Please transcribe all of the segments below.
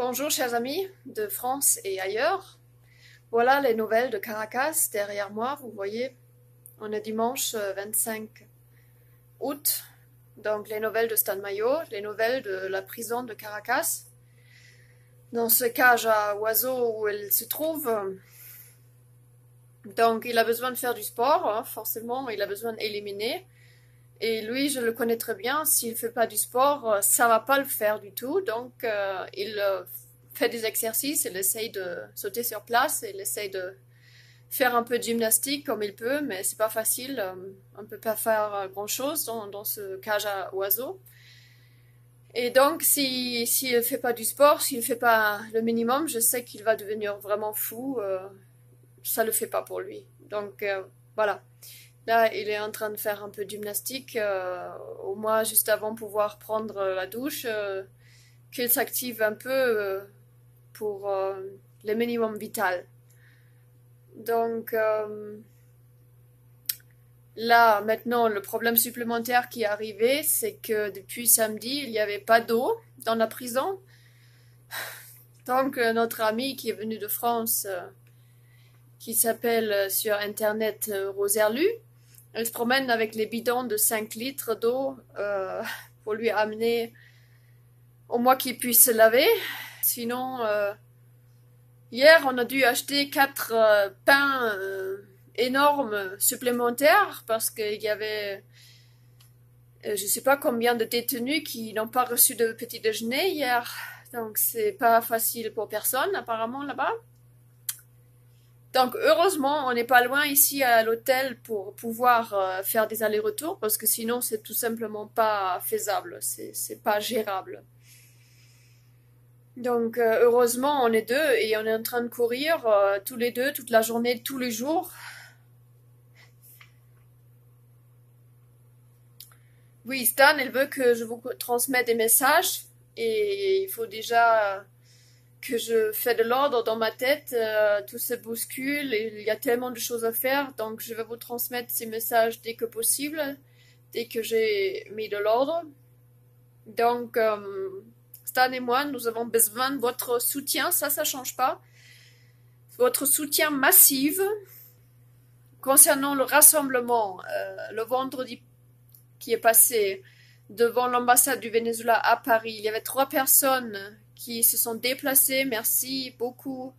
Bonjour chers amis de France et ailleurs. Voilà les nouvelles de Caracas derrière moi. Vous voyez, on est dimanche 25 août. Donc les nouvelles de Stan Mayo, les nouvelles de la prison de Caracas. Dans ce cage à oiseaux où il se trouve. Donc il a besoin de faire du sport, hein, forcément, il a besoin d'éliminer. Et lui, je le connais très bien, s'il ne fait pas du sport, ça va pas le faire du tout. Donc, il fait des exercices, il essaye de sauter sur place, il essaye de faire un peu de gymnastique comme il peut, mais c'est pas facile. On ne peut pas faire grand-chose dans ce cage à oiseaux. Et donc, s'il ne fait pas du sport, s'il ne fait pas le minimum, je sais qu'il va devenir vraiment fou. Ça ne le fait pas pour lui. Donc, voilà. Là, il est en train de faire un peu de gymnastique, au moins juste avant de pouvoir prendre la douche, qu'il s'active un peu pour le minimum vital. Donc là, maintenant, le problème supplémentaire qui est arrivé, c'est que depuis samedi, il n'y avait pas d'eau dans la prison. Donc notre ami qui est venu de France, qui s'appelle sur Internet Roserlu, elle se promène avec les bidons de 5 litres d'eau pour lui amener au moins qu'il puisse se laver. Sinon, hier, on a dû acheter 4 pains énormes supplémentaires parce qu'il y avait je ne sais pas combien de détenus qui n'ont pas reçu de petit déjeuner hier. Donc, c'est pas facile pour personne, apparemment, là-bas. Donc, heureusement, on n'est pas loin ici à l'hôtel pour pouvoir faire des allers-retours parce que sinon, c'est tout simplement pas faisable. C'est pas gérable. Donc, heureusement, on est deux et on est en train de courir tous les deux, toute la journée, tous les jours. Oui, Stan, elle veut que je vous transmette des messages et il faut déjà que je fais de l'ordre dans ma tête, tout se bouscule et il y a tellement de choses à faire, donc je vais vous transmettre ces messages dès que possible, dès que j'ai mis de l'ordre. Donc, Stan et moi, nous avons besoin de votre soutien, ça change pas. Votre soutien massif concernant le rassemblement le vendredi qui est passé devant l'ambassade du Venezuela à Paris. Il y avait 3 personnes qui se sont déplacées. Merci beaucoup.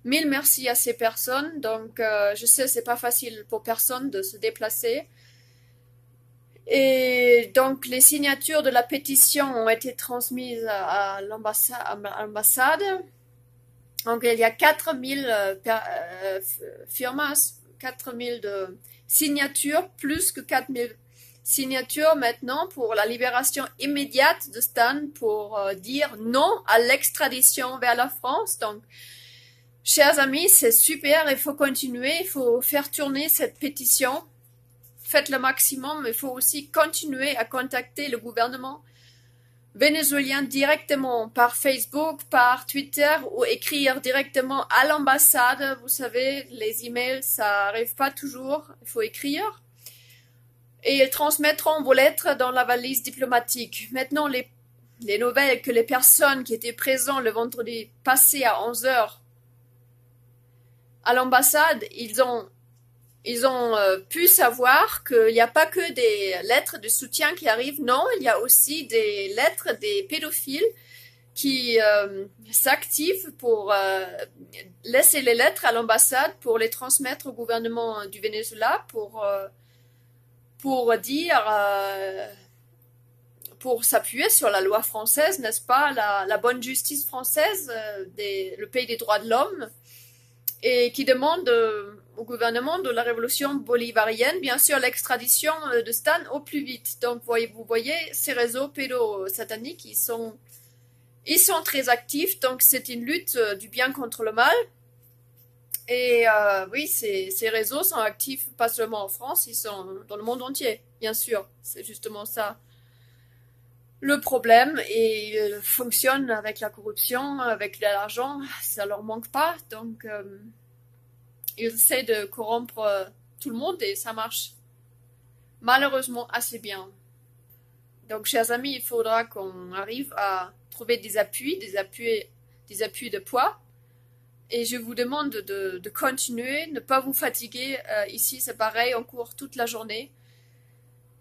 1000 merci à ces personnes. Donc, je sais, c'est pas facile pour personne de se déplacer. Et donc, les signatures de la pétition ont été transmises à l'ambassade. Donc, il y a 4000 firmas, 4000 de signatures, plus que 4000 signatures maintenant pour la libération immédiate de Stan, pour dire non à l'extradition vers la France. Donc, chers amis, c'est super, il faut continuer, il faut faire tourner cette pétition. Faites le maximum, il faut aussi continuer à contacter le gouvernement vénézuélien directement par Facebook, par Twitter ou écrire directement à l'ambassade. Vous savez, les emails, ça arrive pas toujours, il faut écrire. Et ils transmettront vos lettres dans la valise diplomatique. Maintenant, les nouvelles que les personnes qui étaient présentes le vendredi passé à 11 heures à l'ambassade, ils ont pu savoir qu'il n'y a pas que des lettres de soutien qui arrivent. Non, il y a aussi des lettres des pédophiles qui s'activent pour laisser les lettres à l'ambassade, pour les transmettre au gouvernement du Venezuela, pour dire, pour s'appuyer sur la loi française, n'est-ce pas, la bonne justice française, le pays des droits de l'homme, et qui demande au gouvernement de la révolution bolivarienne, bien sûr, l'extradition de Stan au plus vite. Donc, vous voyez, ces réseaux pédosataniques, ils sont très actifs, donc c'est une lutte du bien contre le mal. Et oui, ces réseaux sont actifs pas seulement en France, ils sont dans le monde entier, bien sûr. C'est justement ça le problème. Et ils fonctionnent avec la corruption, avec l'argent, ça leur manque pas. Donc, ils essaient de corrompre tout le monde et ça marche malheureusement assez bien. Donc, chers amis, il faudra qu'on arrive à trouver des appuis des appuis de poids. Et je vous demande de continuer, ne pas vous fatiguer. Ici, c'est pareil, on court toute la journée.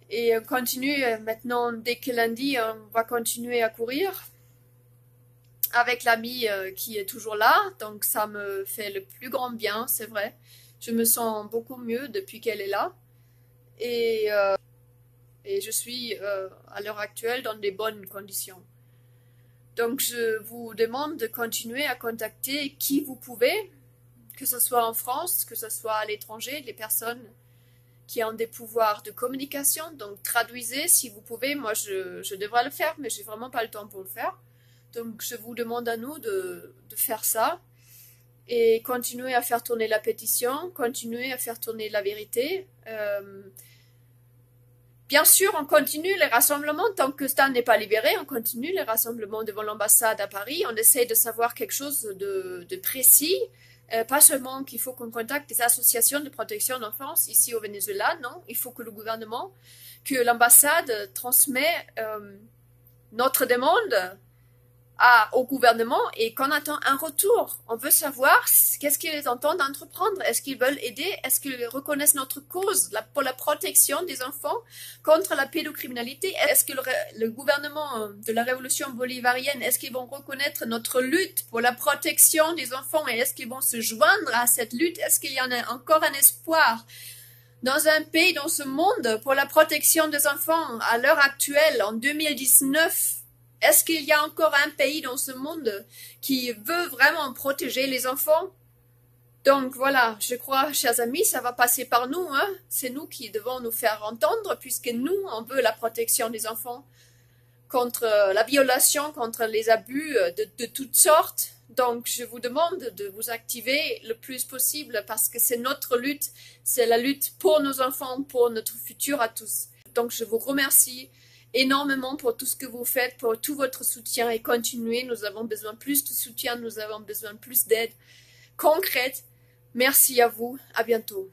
Et on continue maintenant, dès que lundi, on va continuer à courir avec l'amie qui est toujours là. Donc ça me fait le plus grand bien, c'est vrai. Je me sens beaucoup mieux depuis qu'elle est là. Et je suis à l'heure actuelle dans des bonnes conditions. Donc je vous demande de continuer à contacter qui vous pouvez, que ce soit en France, que ce soit à l'étranger, les personnes qui ont des pouvoirs de communication. Donc traduisez si vous pouvez. Moi je devrais le faire, mais j'ai vraiment pas le temps pour le faire. Donc je vous demande à nous de faire ça et continuer à faire tourner la pétition, continuer à faire tourner la vérité. Bien sûr, on continue les rassemblements tant que Stan n'est pas libéré. On continue les rassemblements devant l'ambassade à Paris. On essaie de savoir quelque chose de précis. Pas seulement qu'il faut qu'on contacte des associations de protection d'enfance ici au Venezuela, non. Il faut que le gouvernement, que l'ambassade transmet notre demande au gouvernement et qu'on attend un retour. On veut savoir qu'est-ce qu'ils entendent entreprendre. Est-ce qu'ils veulent aider? Est-ce qu'ils reconnaissent notre cause pour la protection des enfants contre la pédocriminalité? Est-ce que le gouvernement de la révolution bolivarienne, est-ce qu'ils vont reconnaître notre lutte pour la protection des enfants et est-ce qu'ils vont se joindre à cette lutte? Est-ce qu'il y en a encore un espoir dans un pays, dans ce monde, pour la protection des enfants à l'heure actuelle, en 2019? Est-ce qu'il y a encore un pays dans ce monde qui veut vraiment protéger les enfants? Donc voilà, je crois, chers amis, ça va passer par nous. Hein? C'est nous qui devons nous faire entendre puisque nous, on veut la protection des enfants contre la violation, contre les abus de toutes sortes. Donc je vous demande de vous activer le plus possible parce que c'est notre lutte, c'est la lutte pour nos enfants, pour notre futur à tous. Donc je vous remercie énormément pour tout ce que vous faites, pour tout votre soutien et continuez. Nous avons besoin plus de soutien, nous avons besoin plus d'aide concrète. Merci à vous, à bientôt.